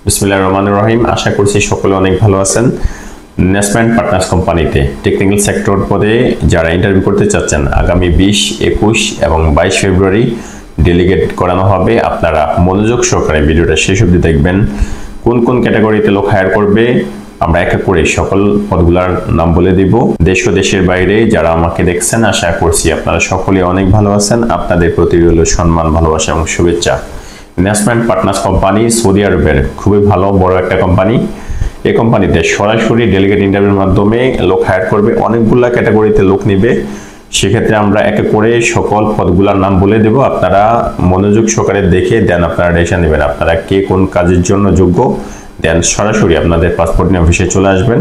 বিসমিল্লাহির রহমানির রহিম। আশা করছি সকলে অনেক ভালো আছেন। নেসমেন্ট পার্টনার্স কোম্পানিতে টেকনিক্যাল সেক্টর পদে যারা ইন্টারভিউ করতে চাচ্ছেন, আগামী 20, 21 এবং 22 ফেব্রুয়ারি ডেলিগেট করানো হবে। আপনারা মনোযোগ সহকারে ভিডিওটা শেষ অবধি দেখবেন। কোন কোন ক্যাটাগরিতে লোক হায়ার করবে আমরা এক এক করে সকল পদগুলোর নাম বলে দিব। দেশ ও দেশের বাইরে যারা আমাকে দেখছেন, আশা করছি আপনারা সকলে অনেক ভালো আছেন। আপনাদের প্রতি রইল সম্মান, ভালোবাসা এবং শুভেচ্ছা। নেসমেন্ট পার্টনার্স কোম্পানি সৌদি আরবের খুবই ভালো বড় একটা কোম্পানি। এই কোম্পানিতে সরাসরি ডেলিগেট ইন্টারভিউর মাধ্যমে লোক হায়ার করবে, অনেকগুলা ক্যাটাগরিতে লোক নেবে। সেক্ষেত্রে আমরা এক এক করে সকল পদগুলোর নাম বলে দেব। আপনারা মনোযোগ সহকারে দেখে দেন আপনারা ডিসিশন নেবেন আপনারা কে কোন কাজের জন্য যোগ্য। দেন সরাসরি আপনাদের পাসপোর্ট নিয়ে অফিসে চলে আসবেন,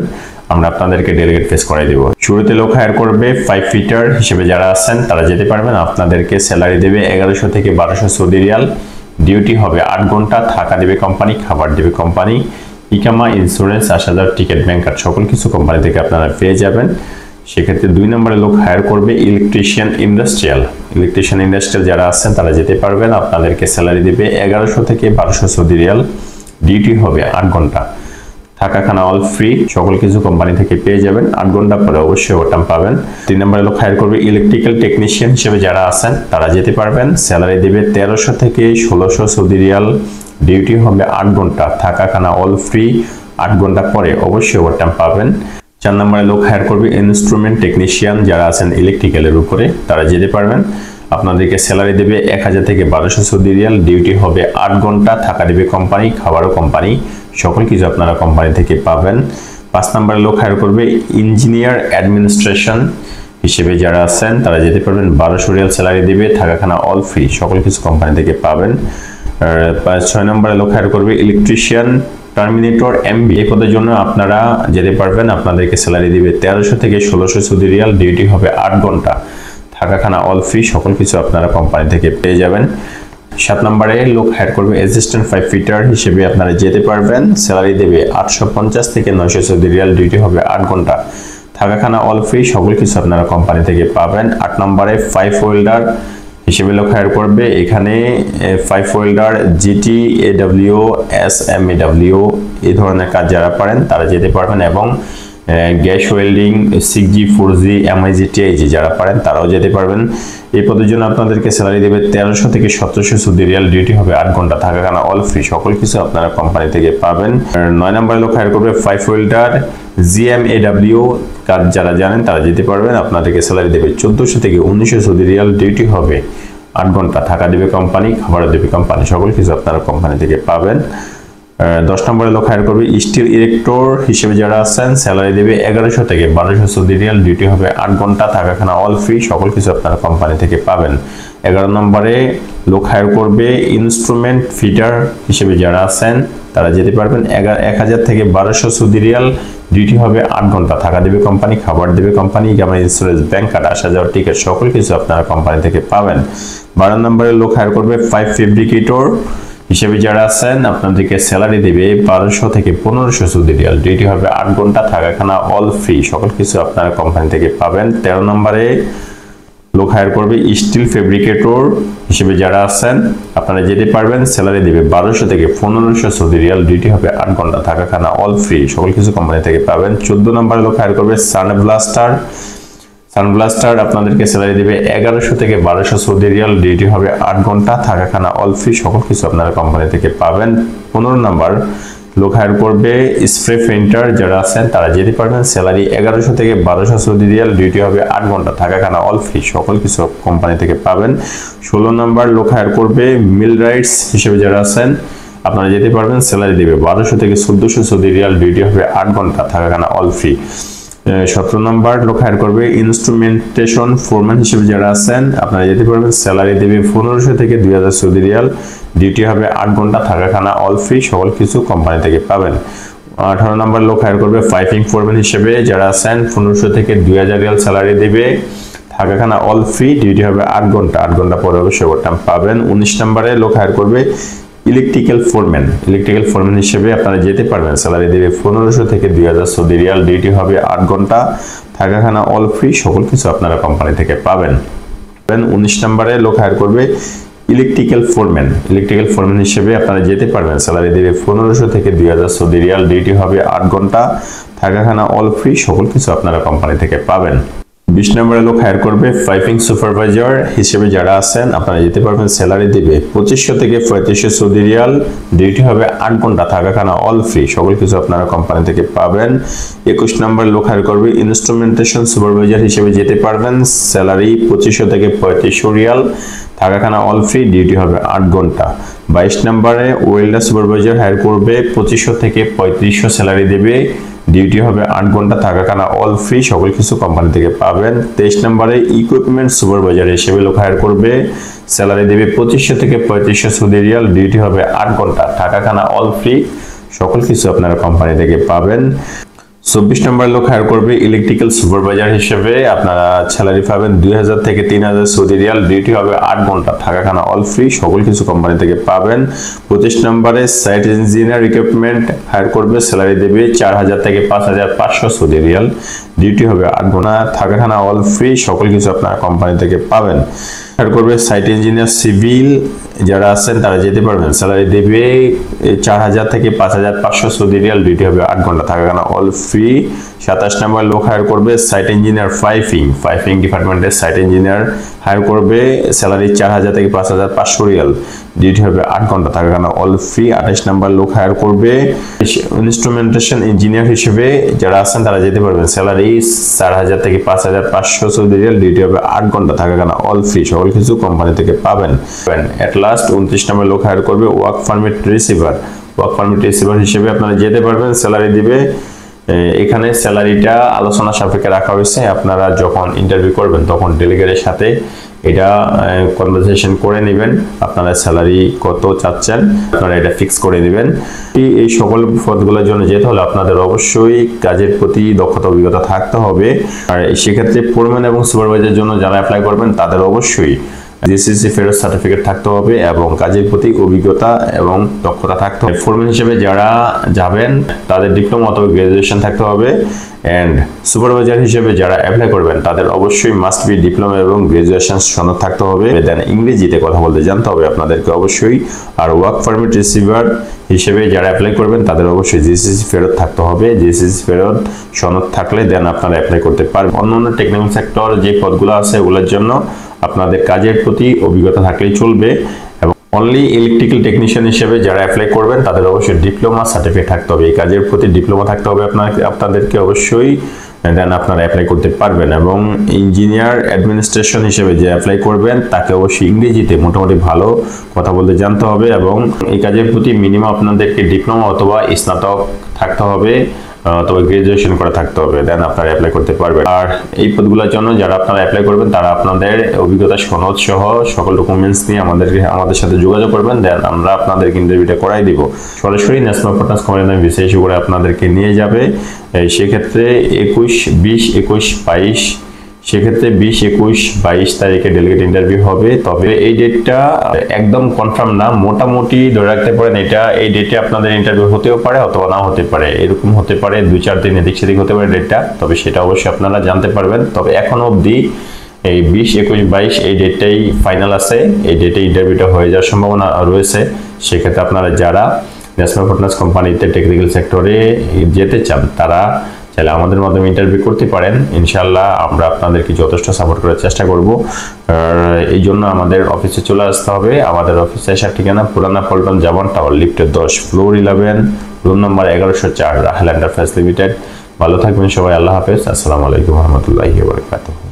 আমরা আপনাদেরকে ডেলিগেট ফেস করাই দেব। শুরুতে লোক হায়ার করবে 5 ফিটার হিসেবে যারা আছেন তারা যেতে পারবেন। আপনাদেরকে স্যালারি দেবে 1100 থেকে 1200 সৌদি রিয়াল। ডিউটি হবে 8 ঘন্টা, থাকা দেবে কোম্পানি, খাবার দেবে কোম্পানি, ইকামা, ইন্স্যুরেন্স, 80,000 টিকিট, ব্যাংক কার্ড সকল কিছু কোম্পানি থেকে আপনারা পেয়ে যাবেন। সেক্ষেত্রে 2 নম্বরে লোক হায়ার করবে ইলেকট্রিশিয়ান ইন্ডাস্ট্রিয়াল। ইলেকট্রিশিয়ান ইন্ডাস্ট্রিয়াল যারা আছেন তারা যেতে পারবেন। আপনাদেরকে স্যালারি দেবে 1100 থেকে 1200 সৌদি রিয়াল। ডিউটি হবে 8 ঘন্টা, থাকা খানা অল ফ্রি, সকল কিছু কোম্পানি থেকে পেয়ে যাবেন। 8 ঘন্টা পরে অবশ্যই ওভারটাইম পাবেন। 3 নম্বরে লোক হায়ার করবে ইলেকট্রিক্যাল টেকনিশিয়ান হিসেবে যারা আছেন তারা যেতে পারবেন। স্যালারি দেবে 1300 থেকে 1600 সৌদি রিয়াল। ডিউটি হবে 8 ঘন্টা, থাকা খানা অল ফ্রি। 8 ঘন্টা পরে অবশ্যই ওভারটাইম পাবেন। 4 নম্বরে লোক হায়ার করবে ইনস্ট্রুমেন্ট টেকনিশিয়ান যারা আছেন ইলেকট্রিক্যালের উপরে, তারা যেতে পারবেন। আপনাদেরকে স্যালারি দেবে 1000 থেকে 1200 সৌদি রিয়াল। ডিউটি হবে 8 ঘন্টা, থাকা দেবে কোম্পানি, খাবারও কোম্পানি, সকল কিছু আপনারা কোম্পানি থেকে পাবেন। 5 নম্বরে লোক হায়ার করবে ইঞ্জিনিয়ার অ্যাডমিনিস্ট্রেশন হিসেবে যারা আছেন তারা যেতে পারবেন। 1200 রিয়াল স্যালারি দেবে, থাকা খানা অল ফ্রি, সকল কিছু কোম্পানি থেকে পাবেন। 6 নম্বরে লোক হায়ার করবে ইলেকট্রিশিয়ান টার্মিনেটর এমবি। এই পদের জন্য আপনারা যেতে পারবেন। আপনাদেরকে স্যালারি দিবে 1300 থেকে 1600 সৌদি রিয়াল। ডিউটি হবে 8 ঘন্টা, থাকা খানা অল ফ্রি, সকল কিছু আপনারা কোম্পানি থেকে পেয়ে যাবেন। 7 নম্বরে লোক হায়ার করবে অ্যাসিস্ট্যান্ট 5 ফিটার হিসেবে আপনারা যেতে পারবেন। স্যালারি দেবে 850 থেকে 900 সৌদি রিয়াল। ডিউটি হবে 8 ঘন্টা, থাকা খানা অল ফ্রি, সকল কিছু আপনারা কোম্পানি থেকে পাবেন। 8 নম্বরে 5 ওয়েল্ডার হিসেবে লোক হায়ার করবে। এখানে 5 ওয়েল্ডার জিটি, এডব্লিউ, এসএমএডব্লিউ এই ধরনের কাজ যারা পারেন তারা যেতে পারবেন, এবং gas welding 6G 4G MIG TIG যারা পারেন তারাও যেতে পারবেন। এই পদের জন্য আপনাদেরকে স্যালারি দেবে 1300 থেকে 1700 সৌদি রিয়াল। ডিউটি হবে 8 ঘন্টা, থাকা খানা অল ফ্রি, সকল কিছু আপনারা কোম্পানি থেকে পাবেন। 9 নম্বরে লোক হায়ার করবে 5 ওয়েল্ডার GMAW কাজ যারা জানেন তারা যেতে পারবেন। আপনাদেরকে স্যালারি দেবে 1400 থেকে 1900 সৌদি রিয়াল। ডিউটি হবে 8 ঘন্টা, থাকা দেবে কোম্পানি, খাবারও দেবে কোম্পানি, সকল কিছু আপনারা কোম্পানি থেকে পাবেন। 10 নম্বরে লোক হায়ার করবে স্টিল ইরেক্টর হিসেবে যারা আছেন স্যালারি দেবে 1100 থেকে 1200 সৌদি রিয়াল। ডিউটি হবে 8 ঘন্টা, থাকা খানা অল ফ্রি, সকল কিছু আপনারা কোম্পানি থেকে পাবেন। 11 নম্বরে লোক হায়ার করবে ইনস্ট্রুমেন্ট ফিটার হিসেবে যারা আছেন তারা যেতে পারবেন। 1000 থেকে 1200 সৌদি রিয়াল। ডিউটি হবে 8 ঘন্টা, থাকা দেবে কোম্পানি, খাবার দেবে কোম্পানি, ইকামা, ইন্স্যুরেন্স, ব্যাংক কার্ড, 80,000 টিকিট, সকল কিছু আপনারা কোম্পানি থেকে পাবেন। 12 নম্বরে লোক হায়ার করবে 5 ফেব্রিকেটর হিসেবে যারা আছেন আপনাদেরকে স্যালারি দেবে 1200 থেকে 1500 সৌদি রিয়াল। ডিউটি হবে 8 ঘন্টা, থাকা খানা অল ফ্রি, সকল কিছু আপনারা কোম্পানি থেকে পাবেন। 13 নম্বরে লোক হায়ার করবে স্টিল ফেব্রিকেটর হিসেবে যারা আছেন আপনারা যেতে পারবেন। স্যালারি দেবে 1200 থেকে 1500 সৌদি রিয়াল। ডিউটি হবে 8 ঘন্টা, থাকা খানা অল ফ্রি, সকল কিছু কোম্পানি থেকে পাবেন। 14 নম্বরে লোক হায়ার করবে সানব্লাস্টার আপনাদেরকে স্যালারি দেবে 1100 থেকে 1200 সৌদি রিয়াল। ডিউটি হবে 8 ঘন্টা, থাকা খানা অল ফ্রি, সকল কিছু আপনারা কোম্পানি থেকে পাবেন। 15 নম্বর লোক হায়ার করবে স্প্রে পেইন্টার যারা আছেন তারা যেতে পারবেন। স্যালারি 1100 থেকে 1200 সৌদি রিয়াল। ডিউটি হবে 8 ঘন্টা, থাকা খানা অল ফ্রি, সকল কিছু কোম্পানি থেকে পাবেন। 16 নম্বর লোক হায়ার করবে মিল রাইটস হিসেবে যারা আছেন আপনারা যেতে পারবেন। স্যালারি দেবে 1200 থেকে 1400 সৌদি রিয়াল। ডিউটি হবে 8 ঘন্টা, থাকা খানা অল ফ্রি। 17 নম্বর লোক হায়ার করবে ইনস্ট্রুমেন্টেশন ফোরম্যান হিসেবে যারা আছেন আপনারা যেতে পারবেন। স্যালারি দেবে 1500 থেকে 2000 সৌদি রিয়াল। ডিউটি হবে 8 ঘন্টা, থাকা খানা অল ফ্রি, সকল কিছু কোম্পানি থেকে পাবেন। 18 নম্বর লোক হায়ার করবে পাইপিং ফোরম্যান হিসেবে যারা আছেন 1500 থেকে 2000 রিয়াল স্যালারি দেবে, থাকা খানা অল ফ্রি। ডিউটি হবে 8 ঘন্টা, 8 ঘন্টা পরে অবশ্যই ওভারটাইম পাবেন। 19 নম্বরে লোক হায়ার করবে ইলেকট্রিক্যাল ফোরম্যান হিসেবে আপনারা যেতে পারবেন। স্যালারি দেবে 1500 থেকে 2000 সৌদি রিয়াল। ডিউটি হবে 8 ঘন্টা, থাকা খানা অল ফ্রি, সকল কিছু আপনারা কোম্পানি থেকে পাবেন। 19 নম্বরে লোক হায়ার করবে ইলেকট্রিক্যাল ফোরম্যান হিসেবে আপনারা যেতে পারবেন। স্যালারি দেবে 1500 থেকে 2000 সৌদি রিয়াল। ডিউটি হবে 8 ঘন্টা, থাকা খানা অল ফ্রি, সকল কিছু আপনারা কোম্পানি থেকে পাবেন। 20 নম্বরে লোক হায়ার করবে পাইপিং সুপারভাইজার হিসেবে যারা আছেন আপনারা যেতে পারবেন। স্যালারি দিবে 2500 থেকে 3500 সৌদি রিয়াল। ডিউটি হবে 8 ঘন্টা, থাকা খানা অল ফ্রি, সকল কিছু আপনারা কোম্পানি থেকে পাবেন। 21 নম্বর লোক হায়ার করবে ইনস্ট্রুমেন্টেশন সুপারভাইজার হিসেবে যেতে পারবেন। স্যালারি 2500 থেকে 3500 রিয়াল, থাকা খানা অল ফ্রি, ডিউটি হবে 8 ঘন্টা। 22 নম্বরে ওয়েল্ডার সুপারভাইজার হায়ার করবে 2500 থেকে 3500 স্যালারি দেবে। ডিউটি হবে 8 ঘন্টা, থাকা খানা অল ফ্রি, সকল কিছু কোম্পানি থেকে পাবেন। 23 নম্বরে ইকুইপমেন্ট সুপারভাইজার হিসেবে লোক হায়ার করবে। স্যালারি দেবে 2500 থেকে 3500 সৌদি রিয়াল। ডিউটি হবে 8 ঘন্টা, থাকা খানা অল ফ্রি, সকল কিছু আপনারা কোম্পানি থেকে পাবেন। 24 নম্বর লোক হায়ার করবে ইলেকট্রিক্যাল সুপারভাইজার হিসেবে। আপনারা স্যালারি পাবেন 2000 থেকে 3000 সৌদি রিয়াল। ডিউটি হবে 8 ঘন্টা, থাকা খানা অল ফ্রি, সকল কিছু কোম্পানি থেকে পাবেন। 25 নম্বরে সাইট ইঞ্জিনিয়ার ইকুইপমেন্ট হায়ার করবে। স্যালারি দেবে 4000 থেকে 5500 সৌদি রিয়াল। ডিউটি হবে 8 ঘন্টা, থাকা খানা অল ফ্রি, সকল কিছু আপনারা কোম্পানি থেকে পাবেন। হায়ার করবে সাইট ইঞ্জিনিয়ার সিভিল যারা আছেন তারা যেতে পারবেন। স্যালারি দেবে 4000 থেকে 5500 সৌদি রিয়াল। ডিউটি হবে 8 ঘন্টা, থাকা খানা অল ফ্রি। 27 নম্বর লোক হায়ার করবে সাইট ইঞ্জিনিয়ার পাইপিং ডিপার্টমেন্টের সাইট ইঞ্জিনিয়ার হায়ার করবে। স্যালারি 4000 থেকে 5500 রিয়াল। ডিউটি হবে 8 ঘন্টা, থাকা খানা অল ফ্রি। 28 নম্বর লোক হায়ার করবে ইনস্ট্রুমেন্টেশন ইঞ্জিনিয়ার হিসেবে যারা আছেন তারা যেতে পারবেন। স্যালারি 4000 থেকে 5500 সৌদি রিয়াল। ডিউটি হবে 8 ঘন্টা, থাকা খানা অল ফ্রি, সকল কিছু কোম্পানি থেকে পাবেন। এট লাস্ট 29 নম্বর লোক হায়ার করবে ওয়ার্ক পারমিট রিসিভার হিসেবে আপনারা যেতে পারবেন। স্যালারি দিবে, এখানে স্যালারিটা আলোচনা সাপেক্ষে রাখা হয়েছে। আপনারা যখন ইন্টারভিউ করবেন তখন ডেলিগেটের সাথে এটা কনভারসেশন করে নেবেন, আপনারা স্যালারি কত চাচ্ছেন আপনারা এটা ফিক্স করে নেবেন। এই সকল পদগুলোর জন্য যেতে হলে আপনাদের অবশ্যই কাজের প্রতি দক্ষতা অভিজ্ঞতা থাকতে হবে। আর সেক্ষেত্রে ফোরম্যান এবং সুপারভাইজারের জন্য যারা অ্যাপ্লাই করবেন তাদের অবশ্যই জিসিসি ফেরত সার্টিফিকেট থাকতে হবে এবং কাজের প্রতি অভিজ্ঞতা এবং দক্ষতা থাকতে হবে। ফোরম্যান হিসেবে যারা যাবেন তাদের ডিপ্লোমা অথবা গ্রাজুয়েশন থাকতে হবে। এন্ড সুপারভাইজার হিসেবে যারা অ্যাপ্লাই করবেন তাদের অবশ্যই মাস্ট বি ডিপ্লোমা এবং গ্রাজুয়েশন সনদ থাকতে হবে। দেন ইংরেজিতে কথা বলতে জানতে হবে আপনাদেরকে অবশ্যই। আর ওয়ার্ক পারমিট রিসিভার হিসেবে যারা অ্যাপ্লাই করবেন তাদের অবশ্যই জিসিসি ফেরত থাকতে হবে। জিসিসি ফেরত সনদ থাকলে দেন আপনারা অ্যাপ্লাই করতে পারবেন। অন্যান্য টেকনিক্যাল সেক্টর যে পদগুলো আছে ওগুলোর জন্য আপনাদের কাজের প্রতি অভিজ্ঞতা থাকলেই চলবে। এবং অনলি ইলেকট্রিক্যাল টেকনিশিয়ান হিসেবে যারা অ্যাপ্লাই করবেন তাদের অবশ্যই ডিপ্লোমা সার্টিফিকেট থাকতে হবে। এই কাজের প্রতি ডিপ্লোমা থাকতে হবে আপনাদেরকে অবশ্যই, দেন আপনারা অ্যাপ্লাই করতে পারবেন। এবং ইঞ্জিনিয়ার অ্যাডমিনিস্ট্রেশন হিসেবে যে অ্যাপ্লাই করবেন তাকে অবশ্যই ইংরেজিতে মোটামুটি ভালো কথা বলতে জানতে হবে। এবং এই কাজের প্রতি মিনিমাম আপনাদেরকে ডিপ্লোমা অথবা স্নাতক থাকতে হবে, তবে গ্রাজুয়েশন করে থাকতে হবে, দেন আপনারা অ্যাপ্লাই করতে পারবেন। আর এই পদগুলোর জন্য যারা আপনারা অ্যাপ্লাই করবেন তারা আপনাদের অভিজ্ঞতা সনদ সহ সকল ডকুমেন্টস নিয়ে আমাদের সাথে যোগাযোগ করবেন, দেন আমরা আপনাদেরকে ইন্টারভিউটা করাই দিব। সরাসরি ন্যাশনাল পার্টনার্স কোম্পানি বিশেষ করে আপনাদেরকে নিয়ে যাবে। সেক্ষেত্রে 21, 20, 21, 22 সেক্ষেত্রে 20, 21, 22 তারিখে ডেলিগেট ইন্টারভিউ হবে। তবে এই ডেটটা একদম কনফার্ম না, মোটামুটি ধরে রাখতে পারেন এই ডেটে আপনাদের ইন্টারভিউ হতেও পারে অথবা না হতে পারে, এরকম হতে পারে 2-4 দিন এদিক সেদিক হতে পারে ডেটটা, তবে সেটা অবশ্যই আপনারা জানতে পারবেন। তবে এখনো অবধি এই 20, 21, 22 এই ডেটটাই ফাইনাল আছে। এই ডেটে ইন্টারভিউটা হয়ে যাওয়ার সম্ভাবনা রয়েছে। সেক্ষেত্রে আপনারা যারা ন্যাশনাল পার্টনার্স কোম্পানিতে টেকনিক্যাল সেক্টরে যেতে চান তারা তাহলে আমাদের মাধ্যমে ইন্টারভিউ করতে পারেন। ইনশাআল্লাহ আমরা আপনাদেরকে যথেষ্ট সাপোর্ট করার চেষ্টা করব। এই জন্য আমাদের অফিসে চলে আসতে হবে। আমাদের অফিসে আসার ঠিকানা পুরানা পল্টন জামান টাওয়ার, লিফটের 10, floor 11, room number 1104, Rahel enterprise limited. ভালো থাকবেন সবাই, আল্লাহ হাফেজ, আসসালামু আলাইকুম ওয়া রাহমাতুল্লাহি ওয়া বারাকাতুহু।